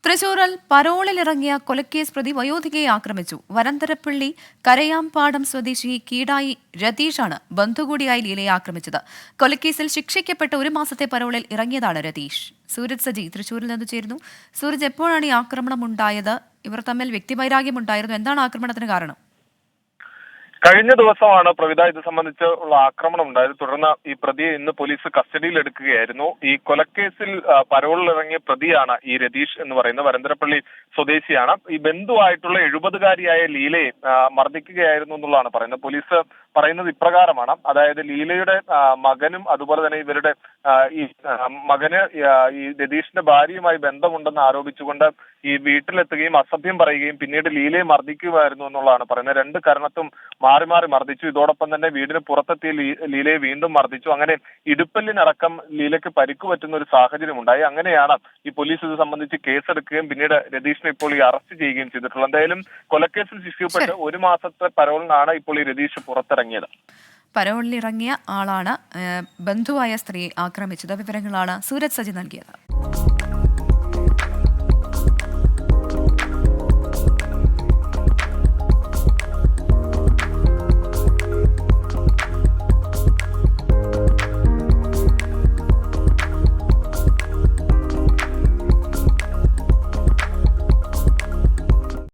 തൃശൂരിൽ പരോളിലിറങ്ങിയ കൊലക്കേസ് പ്രതി വയോധികയെ ആക്രമിച്ചു. വരന്തരപ്പള്ളി കരയാമ്പാടം സ്വദേശി കീടായി രതീഷാണ് ബന്ധുകൂടിയായി ലീലയെ ആക്രമിച്ചത്. കൊലക്കേസിൽ ശിക്ഷിക്കപ്പെട്ട 1 മാസത്തെ പരോളിൽ ഇറങ്ങിയതാണ് രതീഷ്. സൂരജ് സജി തൃശൂരിൽ നിന്ന് ചേരുന്നു. സൂരജ്, എപ്പോഴാണ് ഈ ആക്രമണം ഉണ്ടായത്? ഇവർ തമ്മിൽ വ്യക്തിവൈരാഗ്യമുണ്ടായിരുന്നു. എന്താണ് ആക്രമണത്തിന് കാരണം? കഴിഞ്ഞ ദിവസമാണ് പ്രവിധ ഇത് സംബന്ധിച്ച് ഉള്ള ആക്രമണം ഉണ്ടായത്. തുടർന്ന് ഈ പ്രതിയെ ഇന്ന് പോലീസ് കസ്റ്റഡിയിൽ എടുക്കുകയായിരുന്നു. ഈ കൊലക്കേസിൽ പരോളിലിറങ്ങിയ പ്രതിയാണ് ഈ രതീഷ് എന്ന് പറയുന്ന വരന്തരപ്പള്ളി സ്വദേശിയാണ്. ഈ ബന്ധുവായിട്ടുള്ള 70-കാരിയായ ലീലയെ മർദ്ദിക്കുകയായിരുന്നു എന്നുള്ളതാണ് പറയുന്നത്. പോലീസ് പറയുന്നത് ഇപ്രകാരമാണ്. അതായത് ലീലയുടെ മകനും അതുപോലെ തന്നെ ഇവരുടെ ഈ മകന് ഈ രതീഷിന്റെ ഭാര്യയുമായി ബന്ധമുണ്ടെന്ന് ആരോപിച്ചുകൊണ്ട് ഈ വീട്ടിലെത്തുകയും അസഭ്യം പറയുകയും പിന്നീട് ലീലയെ മർദ്ദിക്കുകയായിരുന്നു എന്നുള്ളതാണ് പറയുന്നത്. 2 കരണത്തും മാറി മാറി മർദ്ദിച്ചു. ഇതോടൊപ്പം തന്നെ വീടിന് പുറത്തെത്തിയ ലീലയെ വീണ്ടും മർദ്ദിച്ചു. അങ്ങനെ ഇടുപ്പല്ലിനടക്കം ലീലയ്ക്ക് പരിക്കു പറ്റുന്ന ഒരു സാഹചര്യം ഉണ്ടായി. അങ്ങനെയാണ് ഈ പോലീസ് ഇത് സംബന്ധിച്ച് കേസെടുക്കുകയും പിന്നീട് രതീഷിനെ ഇപ്പോൾ ഈ അറസ്റ്റ് ചെയ്യുകയും ചെയ്തിട്ടുള്ളത്. എന്തായാലും കൊലക്കേസിൽ ശിക്ഷിക്കപ്പെട്ട് 1 മാസത്തെ പരോളിനാണ് ഇപ്പോൾ ഈ രതീഷ് പുറത്തിറങ്ങിയത്. പരോളിലിറങ്ങിയ ആളാണ് ബന്ധുവായ സ്ത്രീയെ ആക്രമിച്ചത്. വിവരങ്ങളാണ് സൂരജ് സജി നൽകിയത്.